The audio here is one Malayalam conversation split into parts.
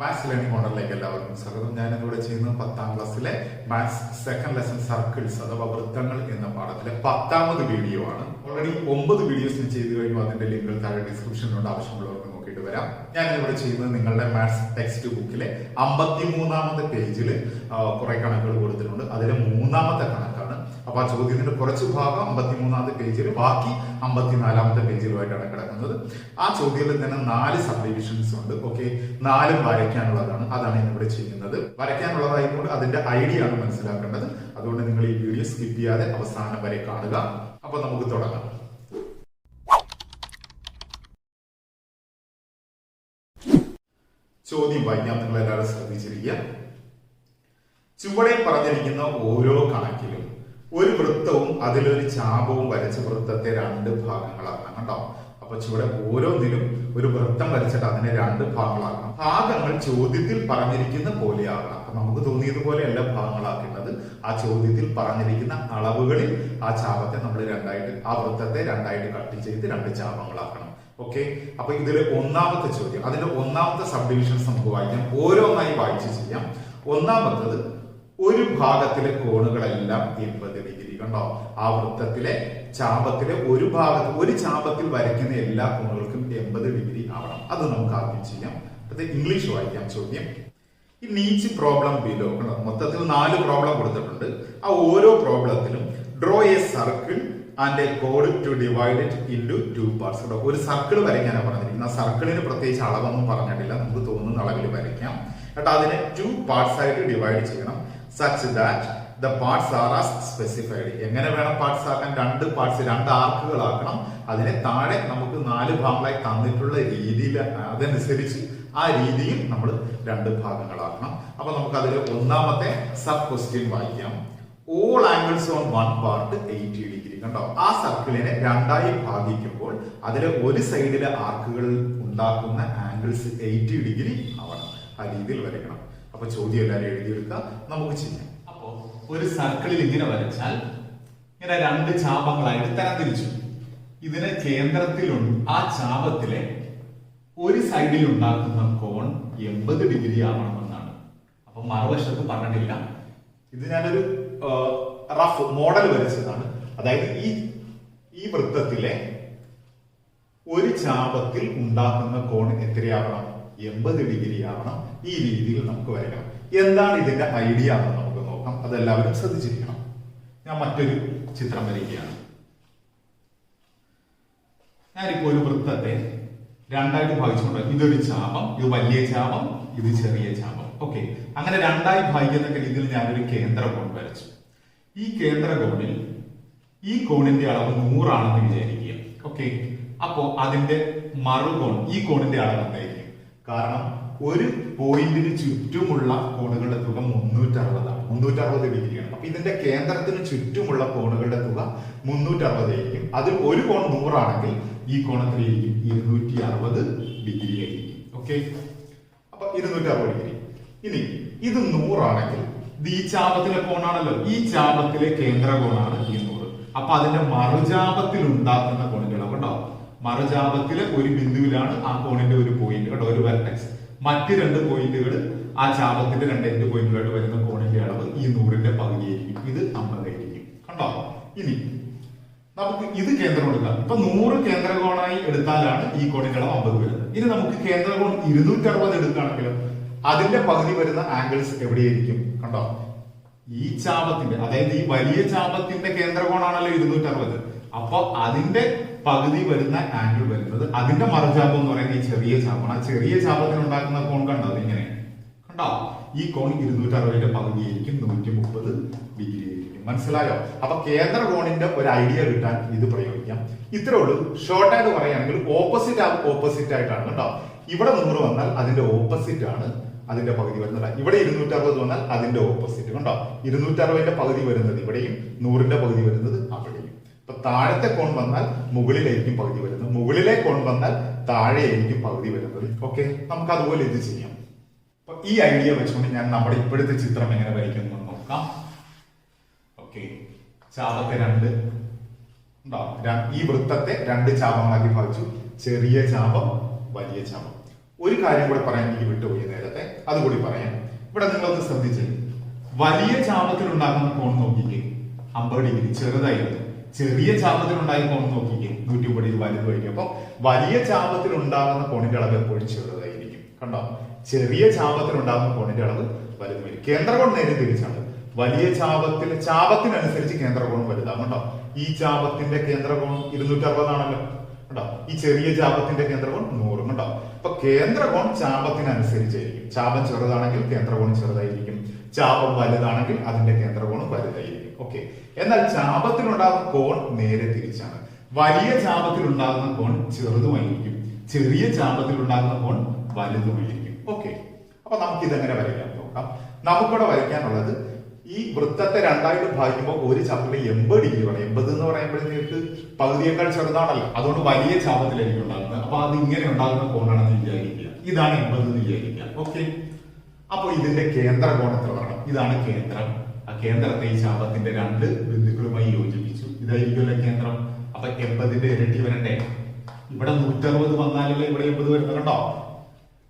മാത്സ് ലേണിംഗ് മോഡലിലേക്ക് എല്ലാവർക്കും സ്വാഗതം. ഞാനിവിടെ ചെയ്യുന്നത് 10ാം ക്ലാസ്സിലെ മാത്സ് സെക്കൻഡ് ലെസൺ സർക്കിൾസ് അഥവാ വൃത്തങ്ങൾ എന്ന പാഠത്തിലെ 10ാമത് വീഡിയോ ആണ്. ഓൾറെഡി 9 വീഡിയോസ് ഞാൻ ചെയ്തു കഴിഞ്ഞു. അതിന്റെ ലിങ്കുകൾ താഴെ ഡിസ്ക്രിപ്ഷനിലുണ്ട്, ആവശ്യമുള്ളവർക്ക് നോക്കിയിട്ട് വരാം. ഞാൻ ഇവിടെ ചെയ്യുന്നത് നിങ്ങളുടെ മാത്സ് ടെക്സ്റ്റ് ബുക്കിലെ 53ാമത്തെ പേജിൽ കുറെ കണക്കുകൾ കൊടുത്തിട്ടുണ്ട്. അതിലെ 3ാമത്തെ കണക്കാണ്. അപ്പൊ ആ ചോദ്യത്തിന്റെ കുറച്ച് ഭാഗം 53ാമത്തെ പേജിൽ, ബാക്കി 54ാമത്തെ പേജിലുമായിട്ടാണ് കിടക്കുന്നത്. ആ ചോദ്യത്തിൽ തന്നെ 4 സബ്ഡിവിഷൻസ് ഉണ്ട്. ഓക്കെ, 4 വരയ്ക്കാനുള്ളതാണ്. അതാണ് ഇവിടെ ചെയ്യുന്നത്. വരയ്ക്കാനുള്ളതായതുകൊണ്ട് അതിന്റെ ഐഡിയ ആണ് മനസ്സിലാക്കേണ്ടത്. അതുകൊണ്ട് നിങ്ങൾ ഈ വീഡിയോ സ്കിപ്പ് ചെയ്യാതെ അവസാനം വരെ കാണുക. അപ്പൊ നമുക്ക് തുടങ്ങാം. ചോദ്യം വായിക്കാം, നിങ്ങൾ എല്ലാവരും ശ്രദ്ധിച്ചിരിക്കുക. ചുവടെ പറഞ്ഞിരിക്കുന്ന ഓരോ കണക്കിലും ഒരു വൃത്തവും അതിലൊരു ചാപവും വരച്ച വൃത്തത്തെ 2 ഭാഗങ്ങളാക്കണം. കണ്ടോ? അപ്പൊ ചുവടെ ഓരോന്നിലും ഒരു വൃത്തം വരച്ചിട്ട് അതിനെ 2 ഭാഗങ്ങളാക്കണം. ഭാഗങ്ങൾ ചോദ്യത്തിൽ പറഞ്ഞിരിക്കുന്ന പോലെയാകണം. അപ്പൊ നമുക്ക് തോന്നിയതുപോലെ അല്ല ഭാഗങ്ങളാക്കേണ്ടത്. ആ ചോദ്യത്തിൽ പറഞ്ഞിരിക്കുന്ന അളവുകളിൽ ആ ചാപത്തെ നമ്മൾ ആ വൃത്തത്തെ 2ആയിട്ട് കട്ട് ചെയ്ത് 2 ചാപങ്ങളാക്കണം. ഓക്കെ, അപ്പൊ ഇതിൽ 1ാമത്തെ ചോദ്യം, അതിന്റെ 1ാമത്തെ സബ്ഡിവിഷൻസ് നമുക്ക് വായിക്കാം. ഓരോന്നായി വായിച്ച് ചെയ്യാം. 1ാമത്തത്, ഒരു ഭാഗത്തിലെ കോണുകളെല്ലാം 80 ഡിഗ്രി. കണ്ടോ? ആ വൃത്തത്തിലെ ചാപത്തിലെ ഒരു ചാപത്തിൽ വരയ്ക്കുന്ന എല്ലാ കോണുകൾക്കും 80 ഡിഗ്രി ആവണം. അത് നമുക്ക് ആദ്യം ചെയ്യാം. അത് ഇംഗ്ലീഷ് വായിക്കാം ചോദ്യം. ഇൻ ഈച്ച് പ്രോബ്ലം ബിലോ, മൊത്തത്തിൽ 4 പ്രോബ്ലം കൊടുത്തിട്ടുണ്ട്. ആ ഓരോ പ്രോബ്ലത്തിലും draw a circle and a കോഡ് to divide it into 2 parts. കേട്ടോ, ഒരു സർക്കിൾ വരയ്ക്കാനാണ് പറഞ്ഞിരിക്കുന്നത്. ആ സർക്കിളിന് പ്രത്യേകിച്ച് അളവൊന്നും പറഞ്ഞിട്ടില്ല, നമുക്ക് തോന്നുന്ന അളവിൽ വരയ്ക്കാം. കേട്ടോ, അതിനെ 2 പാർട്സ് ആയിട്ട് ഡിവൈഡ് ചെയ്യണം. Such that the parts R as specified. എങ്ങനെ വേണം പാർട്സ് ആക്കാൻ? 2 പാർട്സ്, 2 ആർക്കുകളാക്കണം. അതിനെ താഴെ നമുക്ക് 4 ഭാഗങ്ങളായി തന്നിട്ടുള്ള രീതിയിൽ, അതനുസരിച്ച് ആ രീതിയിൽ നമ്മൾ 2 ഭാഗങ്ങളാക്കണം. അപ്പൊ നമുക്ക് അതിൽ 1ാമത്തെ സബ് ക്വസ്റ്റ്യൻ വായിക്കാം. All angles on 1 part 80 degree. കണ്ടോ? ആ സർക്കിളിനെ 2ആയി ഭാഗിക്കുമ്പോൾ അതിലെ ഒരു സൈഡിലെ ആർക്കുകൾ ഉണ്ടാക്കുന്ന ആംഗിൾസ് 80 ഡിഗ്രി ആവണം. ആ രീതിയിൽ വരയ്ക്കണം. അപ്പൊ ചോദ്യം എല്ലാവരും എഴുതിയെടുക്കുക, നമുക്ക് ചെയ്യാം. അപ്പോ ഒരു സർക്കിളിൽ ഇങ്ങനെ വരച്ചാൽ ഇങ്ങനെ 2 ചാപങ്ങളായിട്ട് തരംതിരിച്ചു. ഇതിന് കേന്ദ്രത്തിലുണ്ട്. ആ ചാപത്തിലെ ഒരു സൈഡിൽ ഉണ്ടാക്കുന്ന കോൺ 80 ഡിഗ്രി ആവണമെന്നാണ്. അപ്പൊ മറുവശത്ത് പറഞ്ഞിട്ടില്ല. ഇത് ഞാനൊരു റഫ് മോഡൽ വരച്ചതാണ്. അതായത് ഈ വൃത്തത്തിലെ ഒരു ചാപത്തിൽ ഉണ്ടാക്കുന്ന കോൺ എത്രയാവണം? 80 ഡിഗ്രി ആവണം. ഈ രീതിയിൽ നമുക്ക് വരയ്ക്കണം. എന്താണ് ഇതിന്റെ ഐഡിയ എന്ന് നമുക്ക് നോക്കാം. അതെല്ലാവരും ശ്രദ്ധിച്ചിരിക്കണം. ഞാൻ മറ്റൊരു ചിത്രം വരയ്ക്കുകയാണ്. ഞാനിപ്പോ ഒരു വൃത്തത്തെ 2ആയിട്ട് ഭാഗിച്ചുകൊണ്ട്, ഇതൊരു ചാപം, ഇത് വലിയ ചാപം, ഇത് ചെറിയ ചാപം. ഓക്കെ, അങ്ങനെ 2ആയി ഭാഗിക്കുന്ന രീതിയിൽ ഞാനൊരു കേന്ദ്ര കോൺ വരച്ചു. ഈ കേന്ദ്ര കോണിൽ ഈ കോണിന്റെ അളവ് 100 ആണെന്ന് വിചാരിക്കുക. ഓക്കെ, അപ്പോ അതിന്റെ മറുകോൺ, ഈ കോണിന്റെ അളവ് എന്തായിരിക്കും? കാരണം ഒരു പോയിന്റിന് ചുറ്റുമുള്ള കോണുകളുടെ തുക 360 ഡിഗ്രിയാണ്. അപ്പൊ ഇതിന്റെ കേന്ദ്രത്തിന് ചുറ്റുമുള്ള കോണുകളുടെ തുക 360 ആയിരിക്കും. അതിൽ ഒരു കോൺ 100 ആണെങ്കിൽ ഈ കോണത്തിലിരിക്കും 260 ഡിഗ്രി ആയിരിക്കും. ഓക്കെ, അപ്പൊ 260 ഡിഗ്രി. ഇനി ഇത് 100 ആണെങ്കിൽ ഇത് ഈ ചാപത്തിലെ കോണാണല്ലോ. ഈ ചാപത്തിലെ കേന്ദ്ര കോണാണ് ഈ 100. അപ്പൊ അതിന്റെ മറുചാപത്തിൽ ഉണ്ടാക്കുന്ന കോണിന്റെ അളവ് ഉണ്ടാവും. മറുചാപത്തിലെ ഒരു ബിന്ദുവിലാണ് ആ കോണിന്റെ ഒരു പോയിന്റ്, കേട്ടോ, ഒരു വെർട്ടെക്സ്. മറ്റ് 2 പോയിന്റുകൾ ആ ചാപത്തിന്റെ 2 എൻഡ് പോയിന്റുകളായിട്ട് വരുന്ന കോണിന്റെ അളവ് ഈ 100ന്റെ പകുതിയായിരിക്കും. ഇത് 50 ആയിരിക്കും. കണ്ടോ? ഇനി നമുക്ക് ഇത് കേന്ദ്രം എടുക്കാം. ഇപ്പൊ 100 കേന്ദ്രകോണായി എടുത്താലാണ് ഈ കോണിന്റെ അളവ് 50 വരുന്നത്. ഇനി നമുക്ക് കേന്ദ്രകോൺ 260 എടുക്കുകയാണെങ്കിലോ അതിന്റെ പകുതി വരുന്ന ആംഗിൾസ് എവിടെയായിരിക്കും? കണ്ടോ? ഈ ചാപത്തിന്റെ, അതായത് ഈ വലിയ ചാപത്തിന്റെ കേന്ദ്രകോണാണല്ലോ 260. അപ്പൊ അതിന്റെ പകുതി വരുന്ന ആംഗിൾ വരുന്നത്, അതിന്റെ മറുചാപം എന്ന് പറയുന്നത് ഈ ചെറിയ ചാപമാണ്. ആ ചെറിയ ചാപത്തിന് ഉണ്ടാക്കുന്ന കോൺ കണ്ടോ? അതിങ്ങനെ കണ്ടോ? ഈ കോൺ 260ന്റെ പകുതിയായിരിക്കും, 130 ഡിഗ്രി ആയിരിക്കും. മനസ്സിലായോ? അപ്പൊ കേന്ദ്ര കോണിന്റെ ഒരു ഐഡിയ കിട്ടാൻ ഇത് പ്രയോഗിക്കാം. ഇത്രേ ഉള്ളൂ. ഷോർട്ട് ആയിട്ട് പറയുകയാണെങ്കിൽ ഓപ്പോസിറ്റ് ആയിട്ടാണ്. കണ്ടോ? ഇവിടെ 100 വന്നാൽ അതിന്റെ ഓപ്പോസിറ്റ് ആണ് അതിന്റെ പകുതി വരുന്നത്. ഇവിടെ 260 വന്നാൽ അതിന്റെ ഓപ്പോസിറ്റ്. കണ്ടോ? 260ന്റെ പകുതി വരുന്നത് ഇവിടെയും, 100ന്റെ പകുതി വരുന്നത് അവിടെയും. ഇപ്പൊ താഴത്തെ കോൺ വന്നാൽ മുകളിലായിരിക്കും പകുതി വരുന്നത്, മുകളിലെ കോൺ വന്നാൽ താഴെയായിരിക്കും പകുതി വരുന്നത്. ഓക്കെ, നമുക്ക് അതുപോലെ ഇത് ചെയ്യാം. അപ്പൊ ഈ ഐഡിയ വെച്ചുകൊണ്ട് ഞാൻ നമ്മുടെ ഇപ്പോഴത്തെ ചിത്രം എങ്ങനെ വരയ്ക്കുന്നു നോക്കാം. ഓക്കെ, ചാപത്തെ 2 ഉണ്ടാവും. ഈ വൃത്തത്തെ 2 ചാപങ്ങളാക്കി ഭാഗിച്ചു. ചെറിയ ചാപം, വലിയ ചാപം. ഒരു കാര്യം കൂടെ പറയാൻ എനിക്ക് വിട്ടുപോയി നേരത്തെ. അതുകൂടി പറയാം. ഇവിടെ നിങ്ങളൊന്ന് ശ്രദ്ധിച്ച് വലിയ ചാപത്തിൽ ഉണ്ടാകുന്ന കോൺ നോക്കിക്കേ 50 ഡിഗ്രി ചെറുതായിരുന്നു. ചെറിയ ചാപത്തിൽ ഉണ്ടാകുന്ന കോൺ നോക്കിക്കേ 130 ഡിഗ്രി വലുതായിരിക്കും. അപ്പൊ വലിയ ചാപത്തിൽ ഉണ്ടാകുന്ന കോണിന്റെ അളവ് എപ്പോഴും ചെറുതായിരിക്കും. കണ്ടോ, ചെറിയ ചാപത്തിൽ ഉണ്ടാകുന്ന കോണിന്റെ അളവ് വലുതായിരിക്കും. കേന്ദ്രകോൺ നേരെ തിരിച്ചാണ്. വലിയ ചാപത്തിനനുസരിച്ച് കേന്ദ്രകോൺ വലുതാകും. കണ്ടോ, ഈ ചാപത്തിന്റെ കേന്ദ്രകോൺ 260 ആണല്ലോ. കണ്ടോ, ഈ ചെറിയ ചാപത്തിന്റെ കേന്ദ്രകോൺ 100. കണ്ടോ, അപ്പൊ കേന്ദ്രകോൺ ചാപത്തിനനുസരിച്ചായിരിക്കും. ചാപം ചെറുതാണെങ്കിൽ കേന്ദ്രകോൺ ചെറുതായിരിക്കും, ചാപം വലുതാണെങ്കിൽ അതിന്റെ കേന്ദ്രകോണും വലുതായിരിക്കും. ഓക്കെ, എന്നാൽ ചാപത്തിലുണ്ടാകുന്ന കോൺ നേരെ തിരിച്ചാണ്. വലിയ ചാപത്തിലുണ്ടാകുന്ന കോൺ ചെറുതുമായിരിക്കും, ചെറിയ ചാപത്തിലുണ്ടാകുന്ന കോൺ വലുതുമായിരിക്കും. ഓക്കെ, അപ്പൊ നമുക്ക് ഇതെങ്ങനെ വരയ്ക്കാൻ നോക്കാം. നമുക്കിവിടെ വരയ്ക്കാനുള്ളത് ഈ വൃത്തത്തെ രണ്ടായിട്ട് ഭാഗിക്കുമ്പോൾ ഒരു ചാപത്തിൽ 80 ഡിഗ്രി വേണം. 80 എന്ന് പറയുമ്പോഴത്തേക്ക് പകുതിയേക്കാൾ ചെറുതാണല്ലോ, അതുകൊണ്ട് വലിയ ചാപത്തിലായിരിക്കും ഉണ്ടാകുന്നത്. അപ്പൊ അത് ഇങ്ങനെ ഉണ്ടാകുന്ന കോണാണെന്ന് വിചാരിക്കുക. ഇതാണ് 80 എന്ന് വിചാരിക്കുക. ഓക്കെ, അപ്പൊ ഇതിന്റെ കേന്ദ്രകോൺ എത്ര വേണം? ഇതാണ് കേന്ദ്രം. ആ കേന്ദ്രത്തെ ഈ ചാപത്തിന്റെ രണ്ട് ബിന്ദുക്കളുമായി യോജിപ്പിച്ചു. ഇതായിരിക്കുമല്ലോ കേന്ദ്രം. അപ്പൊ 80ന്റെ ഇരട്ടി വരണ്ടേ? ഇവിടെ 160 വന്നാലല്ലേ ഇവിടെ 80 വരുന്നത്. കണ്ടോ,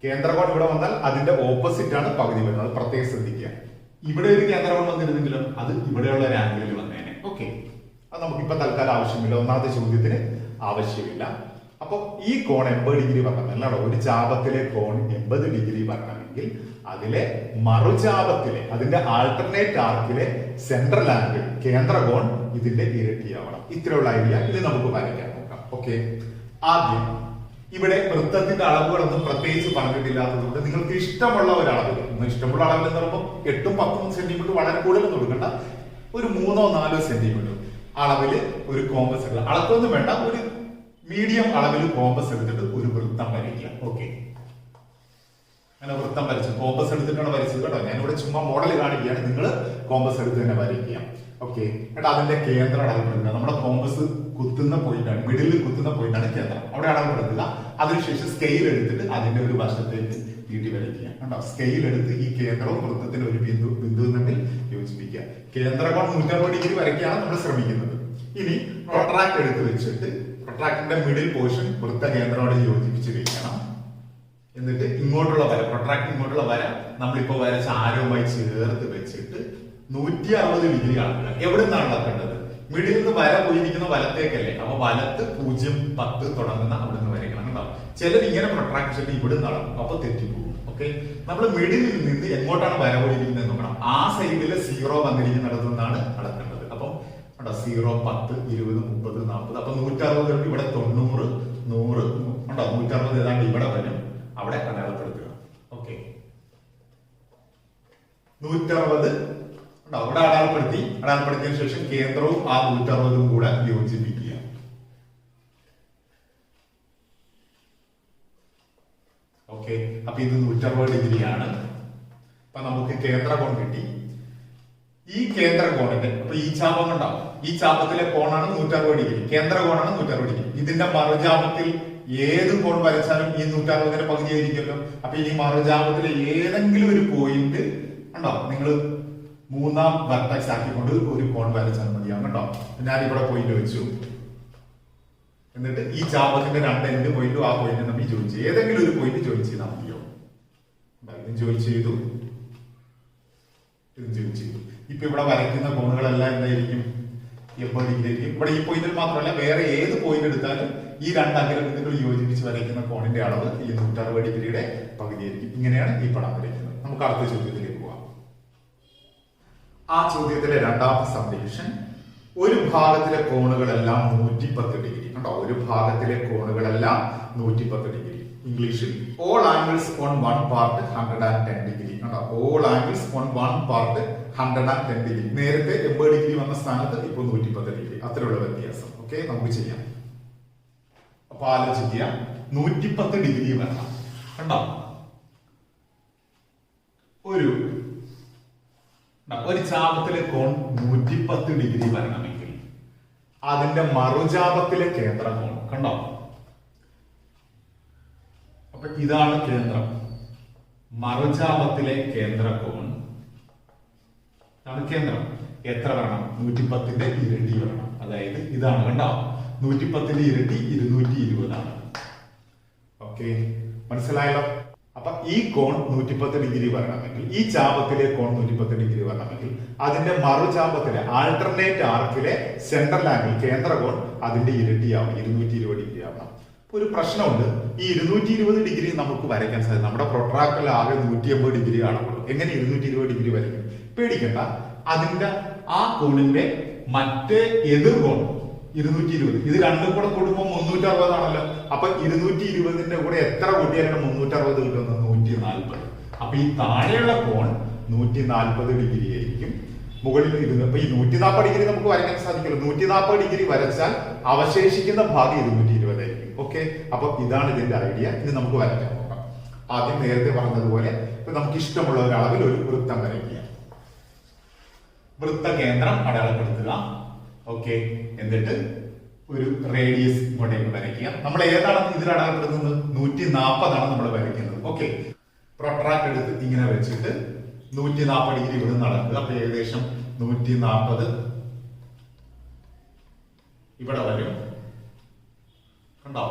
കേന്ദ്രകോൺ ഇവിടെ വന്നാൽ അതിന്റെ ഓപ്പോസിറ്റ് ആണ് പകുതി വരുന്നത്. പ്രത്യേകം ശ്രദ്ധിക്കുക. ഇവിടെ ഒരു കേന്ദ്രകോൺ വന്നിരുന്നെങ്കിലും അത് ഇവിടെയുള്ള ഒരു ആംഗിളിൽ വന്നേനെ. ഓക്കെ, അത് നമുക്കിപ്പോ തൽക്കാലം ആവശ്യമില്ല. ഒന്നാമത്തെ ചോദ്യത്തിന് ആവശ്യമില്ല. അപ്പൊ ഈ കോൺ 80 ഡിഗ്രി വരണം അല്ലാടോ. ഒരു ചാപത്തിലെ കോൺ 80 ഡിഗ്രി വരണമെങ്കിൽ അതിലെ മറുചാപത്തിലെ അതിന്റെ ആൾട്ടർനേറ്റ് ആർക്കിലെ സെൻട്രൽ ആംഗിൾ കേന്ദ്രകോൺ ഇതിന്റെ ഇരട്ടിയാവണം. ഇത്രയുള്ള ഐഡിയ ഇത് നമുക്ക് വരയ്ക്കാൻ നോക്കാം. ഓക്കെ, ആദ്യം ഇവിടെ വൃത്തത്തിന്റെ അളവുകളൊന്നും പ്രത്യേകിച്ച് പറഞ്ഞിട്ടില്ലാത്തതുകൊണ്ട് നിങ്ങൾക്ക് ഇഷ്ടമുള്ള ഒരു അളവിൽ, ഇഷ്ടമുള്ള അളവിൽ എന്ന് പറയുമ്പോൾ 8ഉം 10ഉം സെന്റിമീറ്റർ വളരെ കൂടുതൽ കൊടുക്കണ്ട, ഒരു 3ഓ 4ഓ സെന്റിമീറ്റർ അളവില് ഒരു കോമ്പസ് എടുക്കുക. അളക്കൊന്നും വേണ്ട, ഒരു മീഡിയം അളവിൽ കോമ്പസ് എടുത്തിട്ട് ഒരു വൃത്തം വരയ്ക്കുക. ഓക്കെ, അങ്ങനെ വൃത്തം വരച്ചു കോമ്പസ് എടുത്തിട്ടാണ് വരച്ചത് കേട്ടോ. ഞാനിവിടെ ചുമ്മാ മോഡൽ കാണിക്കുകയാണ്, നിങ്ങൾ കോമ്പസ് എടുത്ത് തന്നെ വരയ്ക്കുക. ഓക്കെ, എന്നിട്ട് അതിന്റെ കേന്ദ്രം അളവെടുക്കുക. നമ്മുടെ കോമ്പസ് കുത്തുന്ന പോയിന്റാണ്, മിഡിലിൽ കുത്തുന്ന പോയിന്റാണ് കേന്ദ്രം. അവിടെ അളവെടുക്കുക. അതിനുശേഷം സ്കെയിൽ എടുത്തിട്ട് അതിന്റെ ഒരു വശത്തേക്ക് നീട്ടി വരയ്ക്കുക. കണ്ടോ, സ്കെയിൽ എടുത്ത് ഈ കേന്ദ്രവും വൃത്തത്തിന്റെ ഒരു ബിന്ദു തമ്മിൽ യോജിപ്പിക്കുക. കേന്ദ്രകോൺ 160 ഡിഗ്രി വരയ്ക്കാണ് നമ്മൾ ശ്രമിക്കുന്നത്. ഇനി പ്രൊട്രാക്ട് എടുത്ത് വെച്ചിട്ട് പ്രൊട്രാക്ടിന്റെ മിഡിൽ പോർഷൻ വൃത്ത കേന്ദ്രത്തോട് യോജിപ്പിച്ച് വെക്കണം. എന്നിട്ട് ഇങ്ങോട്ടുള്ള വര, പ്രൊട്രാക്ട് ഇങ്ങോട്ടുള്ള വര നമ്മളിപ്പോ വരച്ച ആരവുമായി ചേർത്ത് വെച്ചിട്ട് 160 ഡിഗ്രി അളക്കുക. എവിടെ നിന്നാണ് അളക്കേണ്ടത്? മിഡിൽ നിന്ന് വര പോയിരിക്കുന്ന വലത്തേക്കല്ലേ. അപ്പൊ വലത്ത് 0-10 തുടങ്ങുന്ന അവിടെ നിന്ന് വരയ്ക്കണം. ഉണ്ടാവും ചിലർ ഇങ്ങനെ പ്രൊട്രാക്ട് ചെയ്തിട്ട് ഇവിടെ നിന്ന് അളക്കും, അപ്പൊ തെറ്റിപ്പോകും. ഓക്കെ, നമ്മൾ മിഡിലിൽ നിന്ന് എങ്ങോട്ടാണ് വര പോയിരിക്കുന്നത് നോക്കണം. ആ സൈഡില് 0 വന്നിരിക്കുന്നിടത്തു നിന്നാണ് അളക്കേണ്ടത്. അപ്പം 0, 10, 20, 30, 40. അപ്പൊ 160 ഇവിടെ 90, 100 ഉണ്ടോ. 160 ഏതാണ്ട് ഇവിടെ വരും, അവിടെ അടയാളപ്പെടുത്തുക. ഓക്കെ, 160 ഉണ്ടോ, അവിടെ അടയാളപ്പെടുത്തിയതിനു ശേഷം കേന്ദ്രവും ആ 160ഉം കൂടെ യോജിപ്പിക്കുക. ഓക്കെ, അപ്പൊ ഇത് 160 ഡിഗ്രിയാണ്. അപ്പൊ നമുക്ക് കേന്ദ്രകോൺ കിട്ടി. ഈ കേന്ദ്രകോണിന്റെ അപ്പൊ ഈ ചാപം ഉണ്ടാവും. ഈ ചാപത്തിലെ കോണാണ് 160 ഡിഗ്രി, കേന്ദ്രകോണാണ് 160 ഡിഗ്രി. ഇതിന്റെ മറുചാപത്തിൽ ഏത് കോൺ വരച്ചാലും ഈ 160ന്റെ പകുതി ആയിരിക്കുമല്ലോ. അപ്പൊ ഈ മറുചാപത്തിലെ ഏതെങ്കിലും ഒരു പോയിന്റ് ഉണ്ടോ, നിങ്ങൾ 3ആം വെർട്ടെക്സ് ആക്കിക്കൊണ്ട് ഒരു കോൺ വരച്ചാൽ മതിയാവും കേട്ടോ. ഞാൻ ഇവിടെ പോയിന്റ് വെച്ചു. എന്നിട്ട് ഈ ചാപത്തിന്റെ രണ്ട് എൻഡ് പോയിന്റും ആ പോയിന്റ് നമ്മൾ ജോയിൻ ചെയ്യും. ഏതെങ്കിലും ഒരു പോയിന്റ് ജോയിൻ ചെയ്താൽ മതിയോ. ഇതും ജോയിൻ ചെയ്തു, ഇതും ജോയിൻ ചെയ്തു. ഇപ്പൊ ഇവിടെ വരയ്ക്കുന്ന കോണുകളെല്ലാം എന്തായിരിക്കും? 80 ഡിഗ്രി ആയിരിക്കും. ഇവിടെ ഈ പോയിന്റിൽ മാത്രമല്ല വേറെ ഏത് പോയിന്റ് എടുത്താലും ഈ രണ്ട് അഗ്രബിന്ദുക്കൾ യോജിപ്പിച്ച് വരയ്ക്കുന്ന കോണിന്റെ അളവ് ഈ 160 ഡിഗ്രിയുടെ പകുതിയായിരിക്കും. ഇങ്ങനെയാണ് ഈ പടം വരയ്ക്കുന്നത്. നമുക്ക് അടുത്ത ചോദ്യത്തിലേക്ക് പോവാം. ആ ചോദ്യത്തിലെ രണ്ടാമത്തെ സബ്ഡിവിഷൻ, ഒരു ഭാഗത്തിലെ കോണുകളെല്ലാം 110 ഡിഗ്രി. കണ്ടോ, ഒരു ഭാഗത്തിലെ കോണുകളെല്ലാം 110 ഡിഗ്രി. ഇംഗ്ലീഷിൽ all angles on one part 110 degree. കണ്ടോ, all angles on one part 110 degree. നേരത്തെ 80 ഡിഗ്രി വന്ന സ്ഥാനത്ത് ഇപ്പോൾ 110 ഡിഗ്രി. അത്രയുള്ള വ്യത്യാസം. ഓക്കെ, നമുക്ക് ചെയ്യാം. അപ്പൊ ആലോചിക്കുക, 110 ഡിഗ്രി വരണം. കണ്ടോ, ഒരു ചാപത്തിലെ കോൺ 110 ഡിഗ്രി വരണമെങ്കിൽ അതിന്റെ മറുചാപത്തിലെ കേന്ദ്ര കോൺ കണ്ടോ. അപ്പൊ ഇതാണ് കേന്ദ്രം, മറുചാപത്തിലെ കേന്ദ്ര കോൺ ഇതാണ് കേന്ദ്രം. എത്ര വേണം? 110ന്റെ ഇരട്ടി വേണം. അതായത് ഇതാണ് കണ്ടോ, 110ന്റെ ഇരട്ടി 220 ആണ്. ഓക്കെ, മനസ്സിലായല്ലോ. അപ്പൊ അപ്പൊ ഈ കോൺ 110 ഡിഗ്രി വരണമെങ്കിൽ, ഈ ചാപത്തിലെ കോൺ 110 ഡിഗ്രി വരണമെങ്കിൽ അതിന്റെ മറുചാപത്തിലെ ആൾട്ടർനേറ്റ് ആർക്കിലെ സെൻട്രൽ ആംഗിൾ കേന്ദ്ര കോൺ അതിന്റെ ഇരട്ടിയാവും, 220 ഡിഗ്രി ആവണം. ഒരു പ്രശ്നമുണ്ട്, ഈ 220 ഡിഗ്രി നമുക്ക് വരയ്ക്കാൻ സാധിക്കും. നമ്മുടെ പ്രൊട്രാക്ടറിൽ ആകെ 180 ഡിഗ്രി ആണുള്ളൂ. എങ്ങനെ 220 ഡിഗ്രി വരയ്ക്കും? പേടിക്കണ്ട, അതിന്റെ ആ കോണിന്റെ മറ്റേ എതിർകോൺ 220, ഇത് രണ്ടും കൂടെ കൂടുമ്പോൾ 360 ആണല്ലോ. അപ്പൊ 220ന്റെ കൂടെ എത്ര കൂട്ടിയാലും 360 കിട്ടുന്നത് 140. അപ്പൊ ഈ താഴെയുള്ള കോൺ 140 ഡിഗ്രി ആയിരിക്കും, മുകളിൽ ഇരുന്ന്. അപ്പൊ ഈ 140 ഡിഗ്രി നമുക്ക് വരയ്ക്കാൻ സാധിക്കുമല്ലോ. 140 ഡിഗ്രി വരച്ചാൽ അവശേഷിക്കുന്ന ഭാഗം 220 ആയിരിക്കും. ഓക്കെ, അപ്പൊ ഇതാണ് ഇതിന്റെ ഐഡിയ. ഇനി നമുക്ക് വരയ്ക്കാൻ നോക്കാം. ആദ്യം നേരത്തെ പറഞ്ഞതുപോലെ നമുക്ക് ഇഷ്ടമുള്ള ഒരു അളവിൽ ഒരു വൃത്തം വരയ്ക്കുക. വൃത്ത കേന്ദ്രം അടയാളപ്പെടുത്തുക. ഓക്കെ, എന്നിട്ട് ഒരു റേഡിയസ് ഇങ്ങോട്ടേക്ക് വരയ്ക്കുക. നമ്മൾ ഏതാണ് ഇതിൽ അടയാളപ്പെടുത്തുന്നത്? 140 ആണ് നമ്മൾ വരയ്ക്കുന്നത്. ഓക്കെ, പ്രൊട്രാക്ട് എടുത്ത് ഇങ്ങനെ വെച്ചിട്ട് 140 ഡിഗ്രി ഇവിടെ നടക്കുക. അപ്പൊ ഏകദേശം 140 ഇവിടെ വരും, കണ്ടോ?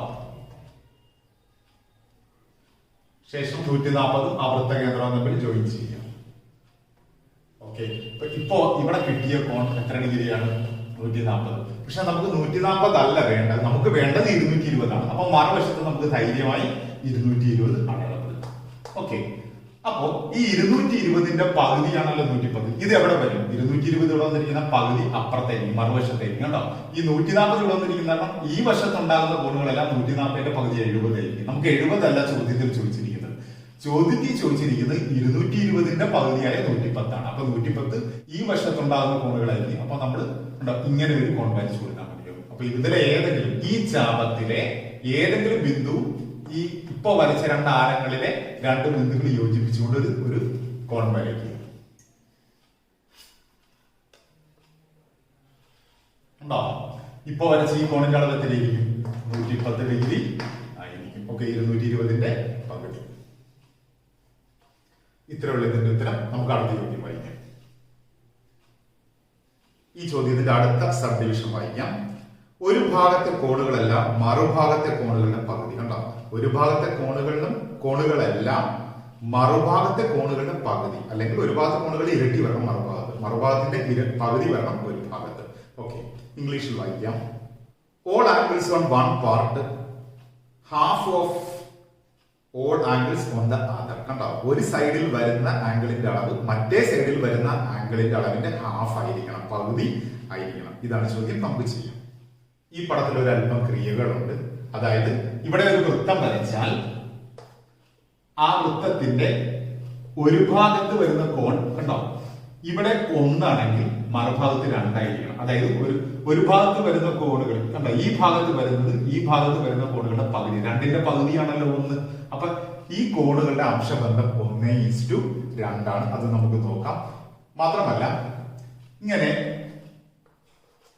ശേഷം 140 ആ വൃത്ത കേന്ദ്രവും തമ്മിൽ ജോയിൻ ചെയ്യാം. ഓക്കെ, ഇപ്പോ ഇവിടെ കിട്ടിയ കോൺ എത്ര ഡിഗ്രിയാണ്? 140. പക്ഷെ നമുക്ക് 140 അല്ല വേണ്ടത്, നമുക്ക് വേണ്ടത് 220 ആണ്. അപ്പൊ മറുവശത്ത് നമുക്ക് ധൈര്യമായി 220 അടയാളപ്പെടുത്താം. ഓക്കെ, അപ്പോ ഈ 220ന്റെ പകുതിയാണല്ലോ 110. ഇത് എവിടെ വരും? 220 ഇവിടെ വന്നിരിക്കുന്ന പകുതി അപ്പുറത്തേക്ക് മറുവശത്തേക്ക്, കണ്ടോ? ഈ 140 ഇവിടെ വന്നിരിക്കുന്ന കാരണം ഈ വശത്തുണ്ടാകുന്ന കോണുകളെല്ലാം 140ന്റെ പകുതി 70 ആയിരിക്കും. നമുക്ക് 70 അല്ല ചോദ്യത്തിൽ ചോദിച്ചിരിക്കുന്നത്. ചോദ്യത്തിൽ ചോദിച്ചിരിക്കുന്നത് 220ന്റെ പകുതിയായ 110 ആണ്. അപ്പൊ 110 ഈ വശത്തുണ്ടാകുന്ന കോണുകളായിരിക്കും. അപ്പൊ നമ്മൾ ഇങ്ങനെ ഒരു കോൺ വരച്ചു കൊടുക്കാൻ പറ്റും. അപ്പൊ ഇതിലെ ഏതെങ്കിലും, ഈ ചാപത്തിലെ ഏതെങ്കിലും ബിന്ദു ഈ ഇപ്പൊ വരച്ച രണ്ട് ആരങ്ങളിലെ രണ്ട് ബിന്ദുക്കൾ യോജിപ്പിച്ചുകൊണ്ട് ഒരു കോൺ വരയ്ക്കുക. ഉണ്ടോ? ഇപ്പൊ വരച്ച ഈ കോണിന്റെ അളവ് എത്രയായിരിക്കും? 110 ഡിഗ്രി ആയിരിക്കും. ഓക്കെ, 220ന്റെ പകുതി. ഇത്രയുള്ള ഇതിന്റെ ഉത്തരം. നമുക്ക് അടുത്ത ചോദ്യം വായിക്കാം. ഈ ചോദ്യത്തിന്റെ അടുത്ത സബ് ഡിവിഷൻ വായിക്കാം. ഒരു ഭാഗത്തെ കോണുകളെല്ലാം മറുഭാഗത്തെ കോണുകളുടെ പകുതി. കണ്ടോ? ഒരു ഭാഗത്തെ കോണുകളെല്ലാം മറുഭാഗത്തെ കോണുകളുടെ പകുതി, അല്ലെങ്കിൽ ഒരു ഭാഗത്തെ കോണുകൾ ഇരട്ടി വരണം മറുഭാഗത്തിന്റെ പകുതി വരണം ഒരു ഭാഗത്ത്. ഓക്കെ, ഇംഗ്ലീഷിൽ വായിക്കാം. All angles on one part, half of all angles on the other. കണ്ടോ? ഒരു സൈഡിൽ വരുന്ന ആംഗിളിന്റെ അളവ് മറ്റേ സൈഡിൽ വരുന്ന ആംഗിളിന്റെ അളവിന്റെ ഹാഫ് ആയിരിക്കണം, പകുതി ആയിരിക്കണം. ഇതാണ് ചോദ്യം. നമുക്ക് ചെയ്യാം. ഈ പടത്തിൽ ഒരു അല്പം ക്രിയകളുണ്ട്. അതായത് ഇവിടെ ഒരു വൃത്തം വരച്ചാൽ ആ വൃത്തത്തിന്റെ ഒരു ഭാഗത്ത് വരുന്ന കോൺ കണ്ടോ? ഇവിടെ 1 ആണെങ്കിൽ മറുഭാഗത്ത് 2 ആയിരിക്കണം. അതായത് ഒരു ഭാഗത്ത് വരുന്ന കോണുകൾ കണ്ടോ? ഈ ഭാഗത്ത് വരുന്ന കോണുകളുടെ പകുതി, 2ന്റെ പകുതിയാണല്ലോ 1. അപ്പൊ ഈ കോണുകളുടെ അംശബന്ധം 1:2 ആണ്. അത് നമുക്ക് നോക്കാം. മാത്രമല്ല, ഇങ്ങനെ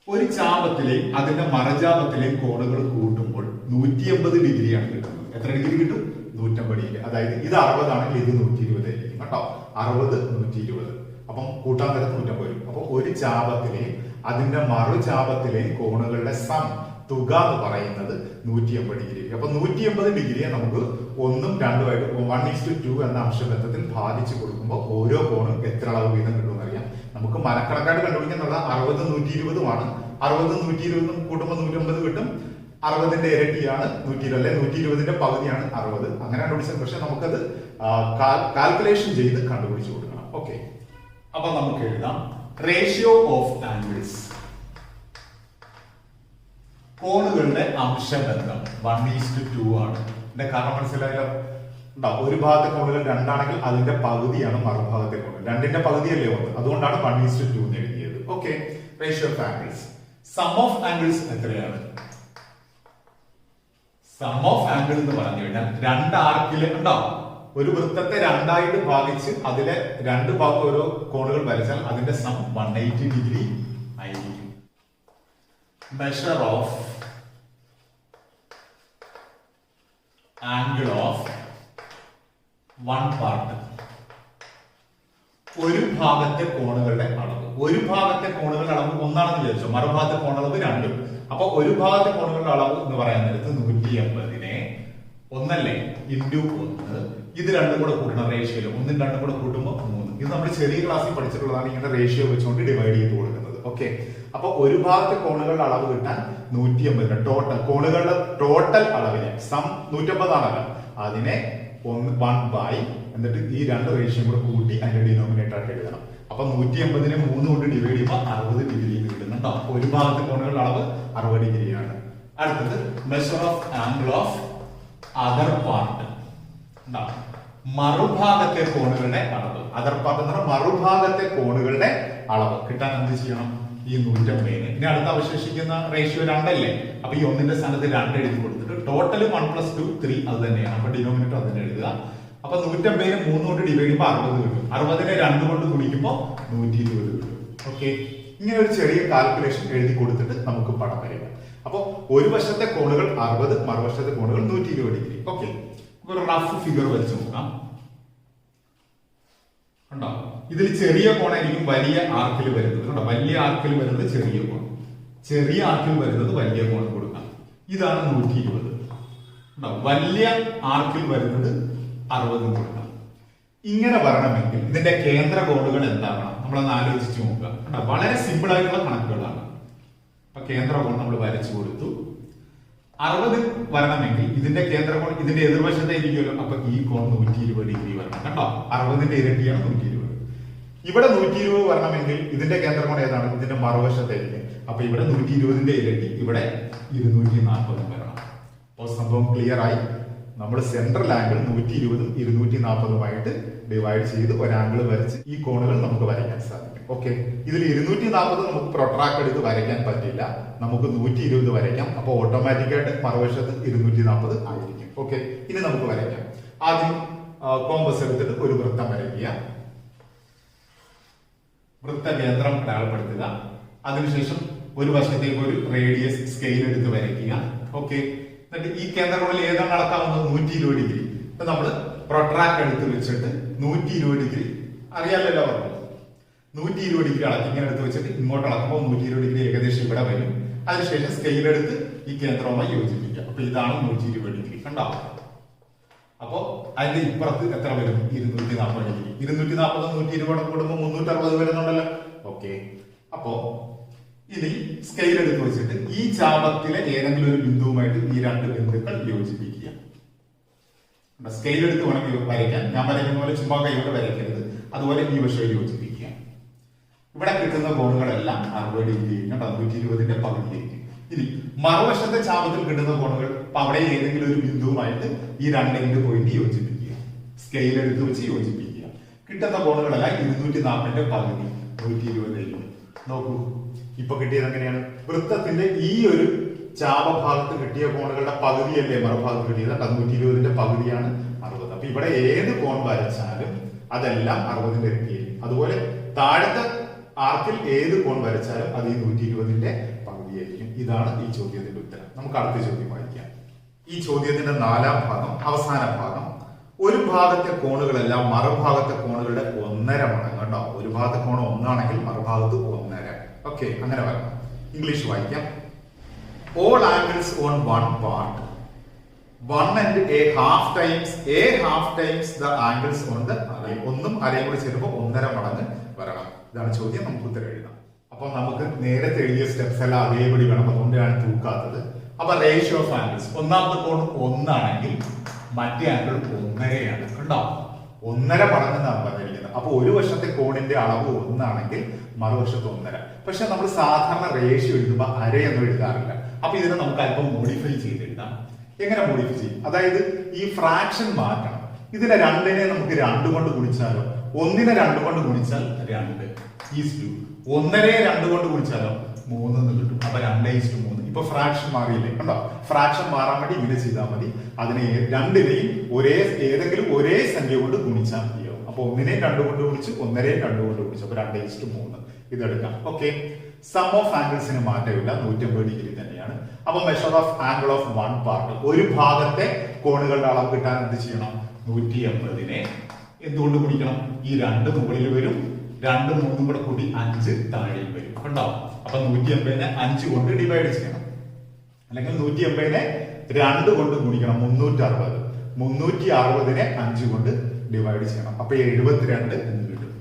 ഒരു ചാപത്തിലെയും അതിന്റെ മറുചാപത്തിലെയും കോണുകൾ കൂട്ടുമ്പോൾ 180 ഡിഗ്രിയാണ് കിട്ടുന്നത്. എത്ര ഡിഗ്രി കിട്ടും? 150 ഡിഗ്രി. അതായത് ഇത് 60 ആണെങ്കിൽ ഇത് 120 ആയിരിക്കും. കേട്ടോ? 60, 120. അപ്പം കൂട്ടാൻ നേരത്ത് 150 വരും. അപ്പൊ ഒരു ചാപത്തിലെയും അതിന്റെ മറുചാപത്തിലെയും കോണുകളുടെ സം തുക എന്ന് പറയുന്നത് 180 ഡിഗ്രി. അപ്പൊ 180 ഡിഗ്രിയെ നമുക്ക് 1ഉം 2ഉമായിട്ട് 1:2 എന്ന അംശബന്ധത്തിൽ ഭാഗിച്ചു കൊടുക്കുമ്പോൾ ഓരോ കോണും എത്ര അളവ് വീതം കിട്ടുമെന്ന് അറിയാം. നമുക്ക് മനക്കണക്കായിട്ട് കണ്ടുപിടിക്കാനുള്ള 60, 120 60, 120 കൂട്ടുമ്പോൾ 150 കിട്ടും. 60ന്റെ ഇരട്ടിയാണ് 120, അല്ലെ 120ന്റെ പകുതിയാണ് 60. അങ്ങനെ കണ്ടുപിടിച്ചത്. പക്ഷെ നമുക്കത് കാൽക്കുലേഷൻ ചെയ്ത് കണ്ടുപിടിച്ചു കൊടുക്കണം. ഓക്കെ, അപ്പൊ നമുക്ക് എഴുതാം. റേഷ്യോ ഓഫ് ആംഗിൾസ്, കോണുകളുടെ അംശബന്ധം 1:2 ആണ്. ഇതിന്റെ കാരണം മനസ്സിലായല്ലോ. ഉണ്ടാവും ഒരു ഭാഗത്തെ കോണുകൾ 2 ആണെങ്കിൽ അതിന്റെ പകുതിയാണ് മറുഭാഗത്തെ കോണുകൾ. 2ന്റെ പകുതിയല്ലേ 1, അതുകൊണ്ടാണ് 1:2 എന്ന് എഴുതിയത്. Okay, ratio of angles. Sum of angles എത്രയാണ്? സം ഓഫ് ആംഗിൾ എന്ന് പറഞ്ഞു കഴിഞ്ഞാൽ 2 ആർക്കില് ഉണ്ടാവും. ഒരു വൃത്തത്തെ 2 ആയിട്ട് ഭാഗിച്ച് അതിലെ 2 ഭാഗത്ത് ഓരോ കോണുകൾ വരച്ചാൽ അതിന്റെ സം 180 ഡിഗ്രി ആയിരിക്കും. Measure of angle of one part, ഒരു ഭാഗത്തെ കോണുകളുടെ അളവ്. ഒരു ഭാഗത്തെ കോണുകളുടെ അളവ് 1 ആണെന്ന് വിചാരിച്ചു, മറുഭാഗത്തെ കോണളവ് 2. അപ്പൊ ഒരു ഭാഗത്തെ കോണുകളുടെ അളവ് എന്ന് പറയാൻ നേരത്ത് 180നെ 1 അല്ലേ ഇൻറ്റു 1 ഇത് രണ്ടും കൂടെ കൂട്ടണം റേഷ്യോയിൽ, ഒന്നും രണ്ടും കൂടെ കൂട്ടുമ്പോൾ 3. ഇത് നമ്മൾ ചെറിയ ക്ലാസ്സിൽ പഠിച്ചിട്ടുള്ളതാണ്, ഇങ്ങനെ റേഷ്യോ വെച്ചുകൊണ്ട് ഡിവൈഡ് ചെയ്ത് കൊടുക്കുന്നത്. ഓക്കെ, അപ്പൊ ഒരു ഭാഗത്തെ കോണുകളുടെ അളവ് കിട്ടാൻ 150 ടോട്ടൽ കോണുകളുടെ ടോട്ടൽ അളവിനെ സം 150 ആണല്ലോ, അതിനെ 1 എന്നിട്ട് ഈ രണ്ട് റേഷ്യോ കൂടെ കൂട്ടി അതിന്റെ ഡിനോമിനേറ്റർ ആയിട്ട് എഴുതണം. അപ്പൊ 150നെ 3 കൊണ്ട് ഡിവൈഡ് ചെയ്യുമ്പോൾ 60 ഡിഗ്രി കിട്ടുന്നുണ്ടോ. ഒരു ഭാഗത്തെ കോണുകളുടെ അളവ് 60 ഡിഗ്രിയാണ്. അടുത്തത് measure of angle of other part. മറുഭാഗത്തെ കോണുകളുടെ അളവ്. അതർ പാർട്ട് എന്ന് പറഞ്ഞാൽ മറുഭാഗത്തെ കോണുകളുടെ അളവ് കിട്ടാൻ എന്ത് ചെയ്യണം? ഈ 150. ഇനി അടുത്ത അവശേഷിക്കുന്ന റേഷ്യോ 2 അല്ലേ, അപ്പൊ ഈ 1ന്റെ സ്ഥാനത്ത് 2 എഴുതി കൊടുത്തിട്ട് ടോട്ടൽ 1 + 2 3 അത് തന്നെയാണ്. അപ്പൊ ഡിനോമിനേറ്റർ അതിനെ എഴുതുക. അപ്പൊ 150നെ 3 കൊണ്ട് ഡിവൈഡ് ചെയ്യുമ്പോൾ 60 കിട്ടും. 60നെ 2 കൊണ്ട് ഗുണിക്കുമ്പോൾ 120 കിട്ടും. ഓക്കെ, ഇങ്ങനെ ഒരു ചെറിയ കാൽക്കുലേഷൻ എഴുതി കൊടുത്തിട്ട് നമുക്ക് പടം വരയ്ക്കാം. അപ്പൊ ഒരു വശത്തെ കോണുകൾ 60, മറുവശത്തെ കോണുകൾ 120 ഡിഗ്രി. ഓക്കെ, ഒരു റഫ് ഫിഗർ വെച്ച് നോക്കാം. കണ്ടോ, ഇതിൽ ചെറിയ കോണായിരിക്കും വലിയ ആർക്കിൽ വരുന്നത്. കണ്ടോ, വലിയ ആർക്കിൽ വരുന്നത് ചെറിയ കോൺ, ചെറിയ ആർക്കിൽ വരുന്നത് വലിയ കോൺ കൊടുക്കാം. ഇതാണ് 120. കണ്ടോ, വലിയ ആർക്കിൽ വരുന്നത് 60 കൊടുക്കാം. ഇങ്ങനെ വരണമെങ്കിൽ ഇതിന്റെ കേന്ദ്ര കോണുകൾ എന്താകണം നമ്മളൊന്ന് ആലോചിച്ച് നോക്കുക. കണ്ടോ, വളരെ സിമ്പിൾ ആയിട്ടുള്ള കണക്കുകളാണ്. അപ്പൊ കേന്ദ്ര കോൺ നമ്മൾ വരച്ചു കൊടുത്തു. 60 വരണമെങ്കിൽ ഇതിന്റെ കേന്ദ്ര കോൺ ഇതിന്റെ എതിർവശത്തെ ഇരിക്കുമല്ലോ, അപ്പൊ ഈ കോൺ 120 ഡിഗ്രി വരണം. കണ്ടോ, 60ന്റെ ഇരട്ടിയാണ് 120. ഇവിടെ 120 വരണമെങ്കിൽ ഇതിന്റെ കേന്ദ്ര കോൺ ഏതാണ്? ഇതിന്റെ മറുവശത്തേക്ക്. അപ്പൊ ഇവിടെ 120ന്റെ ഇരട്ടി, ഇവിടെ 240 വരണം. അപ്പോൾ സംഭവം ക്ലിയർ ആയി. നമ്മൾ സെൻട്രൽ ആംഗിൾ 120ഉം 240ഉമായിട്ട് ഡിവൈഡ് ചെയ്ത് ഒരു ആംഗിൾ വരച്ച് ഈ കോണുകൾ നമുക്ക് വരയ്ക്കാൻ സാധിക്കും. ഓക്കെ, ഇതിൽ 240 നമുക്ക് പ്രൊട്രാക്ട് എടുത്ത് വരയ്ക്കാൻ പറ്റില്ല, നമുക്ക് 120 വരയ്ക്കാം. അപ്പൊ ഓട്ടോമാറ്റിക്കായിട്ട് മറുവശത്ത് 240 ആയിരിക്കും. ഓക്കെ, ഇനി നമുക്ക് വരയ്ക്കാം. ആദ്യം കോമ്പസ് എടുത്തിട്ട് ഒരു വൃത്തം വരയ്ക്കുക. വൃത്തകേന്ദ്രം അടയാളപ്പെടുത്തുക. അതിനുശേഷം ഒരു വശത്തേക്ക് ഒരു റേഡിയസ് സ്കെയിൽ എടുത്ത് വരയ്ക്കുക. ഓക്കെ, എന്നിട്ട് ഈ കേന്ദ്രകോണിൽ ഏതാണ് അളക്കാവുന്നത്? 120 ഡിഗ്രി. ഇപ്പൊ നമ്മള് പ്രൊട്രാക്ട് എടുത്ത് വെച്ചിട്ട് 120 ഡിഗ്രി അറിയാമല്ലോ പറഞ്ഞു, 120 ഡിഗ്രി അളക്കി ഇങ്ങനെ എടുത്ത് വെച്ചിട്ട് ഇങ്ങോട്ട് അളക്കുമ്പോൾ 120 ഡിഗ്രി ഏകദേശം ഇവിടെ വരും. അതിനുശേഷം സ്കെയിൽ എടുത്ത് ഈ കേന്ദ്രവുമായി യോജിപ്പിക്കുക. അപ്പൊ ഇതാണ് 120 ഡിഗ്രി. കണ്ടോ, അപ്പോ അതിന്റെ ഇപ്പുറത്ത് എത്ര വരും? 240 ഡിഗ്രി. 240 120 കൂടുമ്പോൾ 360 വരുന്നുണ്ടല്ലോ. ഓക്കെ, അപ്പോ ഇനി സ്കെയിൽ എടുത്ത് വെച്ചിട്ട് ഈ ചാപത്തിലെ ഏതെങ്കിലും ഒരു ബിന്ദുവുമായിട്ട് ഈ രണ്ട് ബിന്ദുക്കൾ യോജിപ്പിക്കുക. സ്കെയിൽ എടുത്ത് വേണമെങ്കിൽ വരയ്ക്കാൻ, ഞാൻ വരയ്ക്കുന്ന പോലെ ചുമ്മാ കൈകൊണ്ട് വരയ്ക്കരുത്. അതുപോലെ ഈ വശയിൽ യോജിപ്പിക്കുക. ഇവിടെ കിട്ടുന്ന കോണുകളെല്ലാം 60 ഡിഗ്രി, 120ന്റെ പകുതിയായിരിക്കും. ഇനി മറുവശത്തെ ചാപത്തിൽ കിട്ടുന്ന കോണുകൾ അവിടെ ഏതെങ്കിലും ഒരു ബിന്ദുവുമായിട്ട് ഈ രണ്ട് പോയിന്റ് യോജിപ്പിക്കുക. സ്കെയിൽ എടുത്ത് വെച്ച് യോജിപ്പിക്കുക. കിട്ടുന്ന കോണുകളെല്ലാം 240ന്റെ പകുതി 120. നോക്കൂ, ഇപ്പൊ കിട്ടിയത് എങ്ങനെയാണ്? വൃത്തത്തിന്റെ ഈ ഒരു ചാപഭാഗത്ത് കിട്ടിയ കോണുകളുടെ പകുതിയല്ലേ മറുഭാഗത്ത് കിട്ടിയത്? 120ന്റെ പകുതിയാണ് 60. അപ്പൊ ഇവിടെ ഏത് കോൺ വരച്ചാലും അതെല്ലാം 60ന്റെ ഇരട്ടിയായിരിക്കും. അതുപോലെ താഴത്തെ ആർക്കിൽ ഏത് കോൺ വരച്ചാലും അത് ഈ 120ന്റെ പകുതിയായിരിക്കും. ഇതാണ് ഈ ചോദ്യത്തിന്റെ ഉത്തരം. നമുക്ക് അടുത്ത ചോദ്യം വായിക്കാം. ഈ ചോദ്യത്തിന്റെ 4ാം ഭാഗം, അവസാന ഭാഗം. ഒരു ഭാഗത്തെ കോണുകളെല്ലാം മറുഭാഗത്തെ കോണുകളുടെ 1.5 മടങ്ങ്. കേട്ടോ, ഒരു ഭാഗത്തെ കോൺ 1 ആണെങ്കിൽ മറുഭാഗത്ത് 1.5. ഓക്കെ, അങ്ങനെ വരണം. ഇംഗ്ലീഷ് വായിക്കാം. All angles on one part 1 and a half times the angles on the other. ഒന്നും അരയും കൂടി ചേരുമ്പോൾ 1.5 മടങ്ങ് വരണം. ഇതാണ് ചോദ്യം. നമുക്ക് ഉത്തരം എഴുതാം. അപ്പൊ നമുക്ക് നേരത്തെ എഴുതിയ സ്റ്റെപ്സ് എല്ലാം അതേപടി വേണം, അതുകൊണ്ടാണ് തൂക്കാത്തത്. അപ്പൊ റേഷ്യോ ഓഫ് ആംഗിൾസ്, ഒന്നാമത്തെ കോൺ 1 ആണെങ്കിൽ മറ്റേ ആംഗിൾ 1.5 കണ്ടോ, 1.5 മടങ്ങെന്നാണ് പറഞ്ഞിരിക്കുന്നത്. അപ്പൊ ഒരു വശത്തെ കോണിന്റെ അളവ് 1 ആണെങ്കിൽ മറുവശത്ത് 1.5. പക്ഷെ നമ്മൾ സാധാരണ റേഷ്യോ എഴുതുമ്പോൾ അരയൊന്നും എഴുതാറില്ല. അപ്പൊ ഇതിനെ നമുക്ക് അല്പം മോഡിഫൈ ചെയ്ത് എഴുതാം. എങ്ങനെ മോഡിഫൈ ചെയ്യും? അതായത് ഈ ഫ്രാക്ഷൻ മാറ്റണം. ഇതിനെ 2നെ നമുക്ക് 2 കൊണ്ട് ഗുണിച്ചാലോ, 1നെ 2 കൊണ്ട് ഗുണിച്ചാൽ 2 ഈസ് 1.5 2 കൊണ്ട് ഗുണിച്ചാലോ 3 എന്ന് കിട്ടും. അപ്പൊ 2:3. ഇപ്പൊ ഫ്രാക്ഷൻ മാറിയില്ലേ? കണ്ടോ, ഫ്രാക്ഷൻ മാറാൻ വേണ്ടി ഇങ്ങനെ ചെയ്താൽ മതി. അതിനെ 2നെയും ഏതെങ്കിലും ഒരേ സംഖ്യ കൊണ്ട് ഗുണിച്ചാൽ മതിയാവും. അപ്പൊ 1നെ 2 കൊണ്ട് ഗുണിച്ച് 1.5 2 കൊണ്ട് ഗുണിച്ചു. അപ്പൊ 2:3 ഇതെടുക്കാം. ഓക്കെ, സം ഓഫ് ആംഗിൾസിന് മാറ്റമില്ല, 180 ഡിഗ്രി തന്നെയാണ്. അപ്പൊ measure of angle of one part, ഒരു ഭാഗത്തെ കോണുകളുടെ അളവ് കിട്ടാൻ എന്ത് ചെയ്യണം? 180നെ എന്തുകൊണ്ട് ഗുണിക്കണം? ഈ 2 മുകളിൽ വരും, 2 3 കൂടെ കൂടി 5 താഴെയും വരും. കണ്ടോ, അപ്പൊ 180നെ 5 കൊണ്ട് ഡിവൈഡ് ചെയ്യണം. അല്ലെങ്കിൽ 180നെ 2 കൊണ്ട് ഗുണിക്കണം, 360. 360നെ 5 കൊണ്ട് ഡിവൈഡ് ചെയ്യണം. അപ്പൊ 72 എന്ന് കിട്ടും.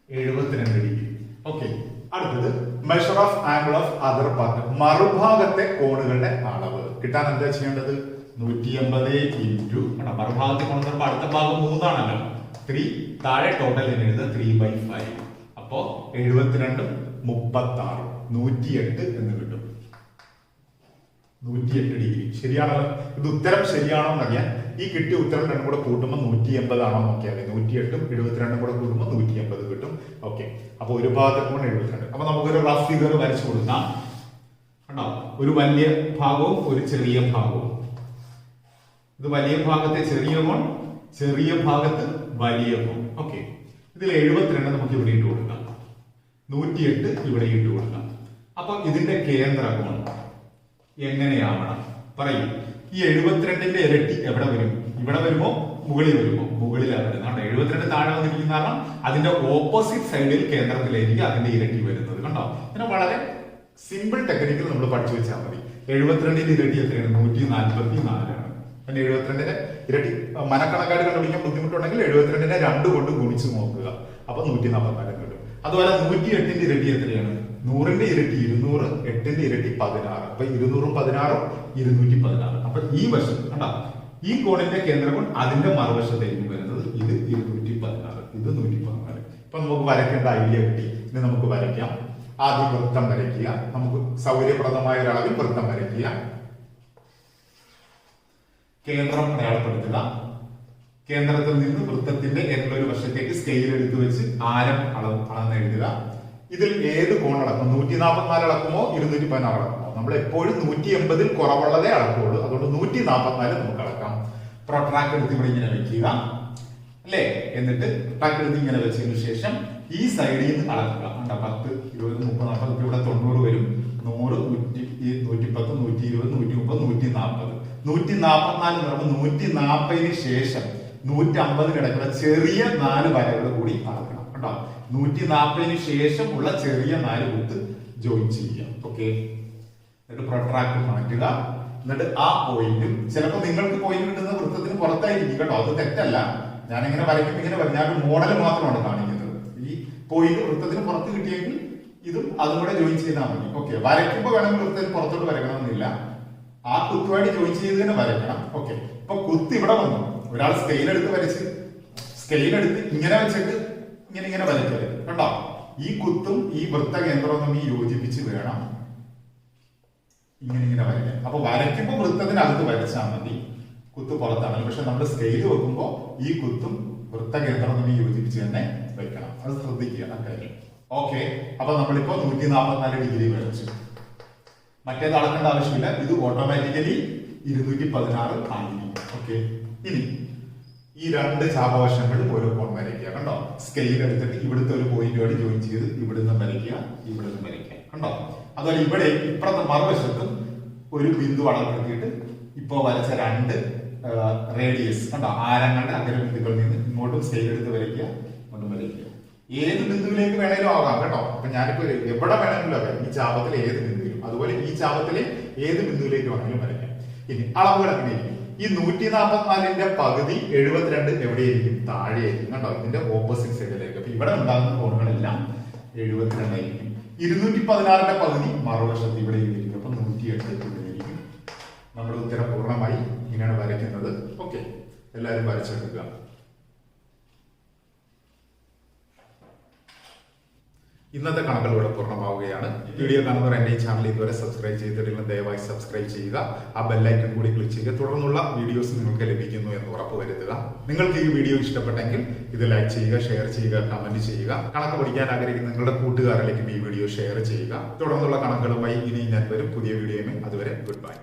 72 ഡിഗ്രി. ഓക്കെ, അടുത്തത് measure of angle of other part, മറുഭാഗത്തെ കോണുകളുടെ അളവ് കിട്ടാൻ എന്താ ചെയ്യേണ്ടത്? 180 ഇൻറ്റു മറുഭാഗത്തെ കോൺ എന്ന് അടുത്ത ഭാഗം 3 ആണല്ലോ, 3 താഴെ ടോട്ടൽ എഴുതുക 3/5. അപ്പോ 72 36 108 എന്ന് കിട്ടും. 108 ഡിഗ്രി. ശരിയാണല്ലോ. ഇത് ഉത്തരം ശരിയാണോ എന്നറിയാൻ ഈ കിട്ടിയ ഉത്തരം രണ്ടും കൂടെ കൂട്ടുമ്പോൾ 180 ആണോ നോക്കിയാൽ 108ഉം 72ഉം കൂടെ കൂട്ടുമ്പോൾ 180 കിട്ടും. ഓക്കെ, അപ്പൊ ഒരു ഭാഗത്തെ കോൺ 72. അപ്പൊ നമുക്കൊരു റഫ് ഫിഗർ വരച്ചു കൊടുക്കാം. കണ്ടോ, ഒരു വലിയ ഭാഗവും ഒരു ചെറിയ ഭാഗവും. ഇത് വലിയ ഭാഗത്തെ ചെറിയ കോൺ, ചെറിയ ഭാഗത്ത് വലിയ കോൺ. ഓക്കെ, ഇതിൽ 72 നമുക്ക് ഇവിടെ ഇട്ട് കൊടുക്കാം, 108 ഇവിടെ ഇട്ട് കൊടുക്കാം. അപ്പൊ ഇതിന്റെ കേന്ദ്ര കോൺ എങ്ങനെയാവണം പറയും? ഈ 72ന്റെ ഇരട്ടി എവിടെ വരും? ഇവിടെ വരുമോ മുകളിൽ വരുമോ? മുകളിലാണ് വരുന്നത്. 72 താഴെ വന്നിരിക്കുന്ന കാരണം അതിന്റെ ഓപ്പോസിറ്റ് സൈഡിൽ കേന്ദ്രത്തിലായിരിക്കും അതിന്റെ ഇരട്ടി വരുന്നത്. കണ്ടോ, ഇങ്ങനെ വളരെ സിമ്പിൾ ടെക്നിക്കൽ നമ്മൾ പഠിച്ചു വെച്ചാൽ മതി. 72ന്റെ ഇരട്ടി എത്രയാണ്? 144 ആണ്. 72ന്റെ ഇരട്ടി മനക്കണക്കാട് കണ്ടുപിടിക്കാൻ ബുദ്ധിമുട്ടുണ്ടെങ്കിൽ 72നെ 2 കൊണ്ട് ഗുണിച്ച് നോക്കുക. അപ്പൊ 144 കിട്ടും. അതുപോലെ 108ന്റെ ഇരട്ടി എത്രയാണ്? 100ന്റെ ഇരട്ടി 200, 8ന്റെ ഇരട്ടി 16. അപ്പൊ 200ഉം 16ഉം 216. അപ്പൊ ഈ വശം കണ്ടോ, ഈ കോണിന്റെ കേന്ദ്രകോൺ അതിന്റെ മറുവശത്തായിരിക്കും വരുന്നത്. ഇത് 216, ഇത് 114. ഇപ്പൊ നമുക്ക് വരയ്ക്കേണ്ട ഐഡിയ കിട്ടി. ഇനി നമുക്ക് വരയ്ക്കാം. ആദ്യം വൃത്തം വരയ്ക്കുക. നമുക്ക് സൗകര്യപ്രദമായ ഒരളവിൽ വൃത്തം വരയ്ക്കുക. കേന്ദ്രം അടയാളപ്പെടുത്തുക. കേന്ദ്രത്തിൽ നിന്ന് വൃത്തത്തിന്റെ ഏതെങ്കിലും ഒരു വശത്തേക്ക് സ്കെയിൽ എടുത്തു വെച്ച് ആരം അളന്ന് എഴുതുക. ഇതിൽ ഏത് കോൺ അളക്കും? 144 അളക്കുമോ 216 അളക്കുമോ? നമ്മൾ എപ്പോഴും 180ൽ കുറവുള്ളതേ അളക്കുള്ളൂ. അതുകൊണ്ട് 144 നമുക്ക് അളക്കാം. പ്രൊട്രാക്ട് എടുത്ത് ഇവിടെ ഇങ്ങനെ വെക്കുക അല്ലേ? എന്നിട്ട് പ്രൊട്രാക്ട് എടുത്ത് ഇങ്ങനെ വെച്ചതിന് ശേഷം ഈ സൈഡിൽ നിന്ന് അളക്കുക. 10, 20, 30, 40 ഇവിടെ 90 വരും. 100, 110, 120, 130, 140. 144 എന്ന് പറയുമ്പോൾ 140ന് ശേഷം 150 കിടക്കുന്ന ചെറിയ 4 വരകൾ കൂടി അളക്കണം. കേട്ടോ, 140ന് ശേഷം ഉള്ള ചെറിയ 4 കുത്ത് ജോയിൻ ചെയ്യാം. ഓക്കെ, എന്നിട്ട് പ്രൊട്രാക്ട് മാറ്റുക. എന്നിട്ട് ആ പോയിന്റും ചിലപ്പോൾ നിങ്ങൾക്ക് പോയിന്റ് കിട്ടുന്ന വൃത്തത്തിന് പുറത്തായിരിക്കും. കേട്ടോ, അത് തെറ്റല്ല. ഞാൻ ഇങ്ങനെ വരയ്ക്കുമ്പോൾ ഇങ്ങനെ ഞാൻ മോഡൽ മാത്രമാണ് കാണിക്കുന്നത്. ഈ പോയിന്റ് വൃത്തത്തിന് പുറത്ത് കിട്ടിയെങ്കിൽ ഇതും അതും കൂടെ ജോയിൻ ചെയ്താൽ മതി. ഓക്കെ, വരയ്ക്കുമ്പോൾ വേണമെങ്കിൽ വൃത്തത്തിന് പുറത്തോട്ട് വരയ്ക്കണമെന്നില്ല. ആ കുത്തുമായിട്ട് ജോയിൻ ചെയ്ത് തന്നെ വരയ്ക്കണം. ഓക്കെ, ഇപ്പൊ കുത്ത് ഇവിടെ വന്നു. ഒരാൾ സ്കെയിൽ എടുത്ത് വരച്ച് സ്കെയിൽ എടുത്ത് ഇങ്ങനെ വെച്ചിട്ട് ഇങ്ങനെ വരയ്ക്കരുത്. കണ്ടോ, ഈ കുത്തും ഈ വൃത്ത കേന്ദ്രവും തമ്മിൽ യോജിപ്പിച്ച് വേണം ഇങ്ങനെ വരയ്ക്കാൻ. അപ്പൊ വരയ്ക്കുമ്പോൾ വൃത്തത്തിനകത്ത് വരച്ചാൽ മതി, കുത്ത് പുറത്താണ്. പക്ഷെ നമ്മൾ സ്കെയിൽ വെക്കുമ്പോൾ ഈ കുത്തും വൃത്ത കേന്ദ്രവും തമ്മിൽ യോജിപ്പിച്ച് തന്നെ വെക്കണം. അത് ശ്രദ്ധിക്കുക കാര്യം. ഓക്കെ, അപ്പൊ നമ്മളിപ്പോ 144 ഡിഗ്രി വരച്ചു. മറ്റേത് അളക്കേണ്ട ആവശ്യമില്ല. ഇത് ഓട്ടോമാറ്റിക്കലി 216 ആയിരിക്കും. ഓക്കെ, ഇനി ഈ 2 ചാപവശങ്ങളും ഓരോ കോൺ വരയ്ക്കുക. കണ്ടോ, സ്കെയിൽ എടുത്തിട്ട് ഇവിടുത്തെ ഒരു പോയിന്റുമായിട്ട് ജോയിൻ ചെയ്ത് ഇവിടുന്ന് വരയ്ക്കുക, ഇവിടുന്ന് വരയ്ക്കുക. കണ്ടോ, അതുപോലെ ഇവിടെ ഇപ്പുറത്തെ മറുവശത്തും ഒരു ബിന്ദു അളപ്പെടുത്തിയിട്ട് ഇപ്പോ വരച്ച 2 റേഡിയസ് കണ്ടോ, ആരങ്ങളുടെ അഗ്രബിന്ദുക്കളിൽ നിന്ന് ഇങ്ങോട്ടും സ്കെയിൽ എടുത്ത് വരയ്ക്കുക, ഇങ്ങോട്ടും വരയ്ക്കുക. ഏത് ബിന്ദുവിലേക്ക് വേണേലും ആകാം. കേട്ടോ, അപ്പൊ ഞാനിപ്പോ എവിടെ വേണമെങ്കിലും ആകാം. ഈ ചാപത്തിലെ ഏത് ബിന്ദുവിലും, അതുപോലെ ഈ ചാപത്തിലെ ഏത് ബിന്ദുവിലേക്ക് വേണമെങ്കിലും വരയ്ക്കാം. ഇനി അളവുകൾ എങ്ങനെയായിരിക്കും? ഈ 144ന്റെ പകുതി 72 എവിടെയായിരിക്കും? താഴെയായിരിക്കും. കണ്ടോ, ഇതിന്റെ ഓപ്പോസിറ്റ് സൈഡിലേക്ക്. അപ്പൊ ഇവിടെ ഉണ്ടാകുന്ന കോണുകളെല്ലാം 72 ആയിരിക്കും. 216ന്റെ പകുതി മറുവശത്ത് ഇവിടെ ഇരിക്കും. അപ്പൊ 108 ഇവിടെ ഇരിക്കും. നമ്മുടെ ഉത്തരം പൂർണ്ണമായി ഇങ്ങനെയാണ് വരയ്ക്കുന്നത്. ഓക്കെ, എല്ലാവരും വരച്ചെടുക്കുക. ഇന്നത്തെ കണക്കുകൾ പൂർണ്ണമാവുകയാണ്. വീഡിയോ കാണുന്നവർ എന്റെ ഈ ചാനൽ ഇതുവരെ സബ്സ്ക്രൈബ് ചെയ്തിട്ടില്ലെങ്കിൽ ദയവായി സബ്സ്ക്രൈബ് ചെയ്യുക. ആ ബെല്ലൈക്കൺ കൂടി ക്ലിക്ക് ചെയ്യുക. തുടർന്നുള്ള വീഡിയോസ് നിങ്ങൾക്ക് ലഭിക്കുന്നു എന്ന് ഉറപ്പുവരുത്തുക. നിങ്ങൾക്ക് ഈ വീഡിയോ ഇഷ്ടപ്പെട്ടെങ്കിൽ ഇത് ലൈക്ക് ചെയ്യുക, ഷെയർ ചെയ്യുക, കമന്റ് ചെയ്യുക. കണക്ക് പഠിക്കാൻ ആഗ്രഹിക്കുന്ന നിങ്ങളുടെ കൂട്ടുകാരിലേക്കും ഈ വീഡിയോ ഷെയർ ചെയ്യുക. തുടർന്നുള്ള കണക്കുകളുമായി ഇനി ഞാൻ വരും പുതിയ വീഡിയോയുമായി. അതുവരെ ഗുഡ് ബൈ.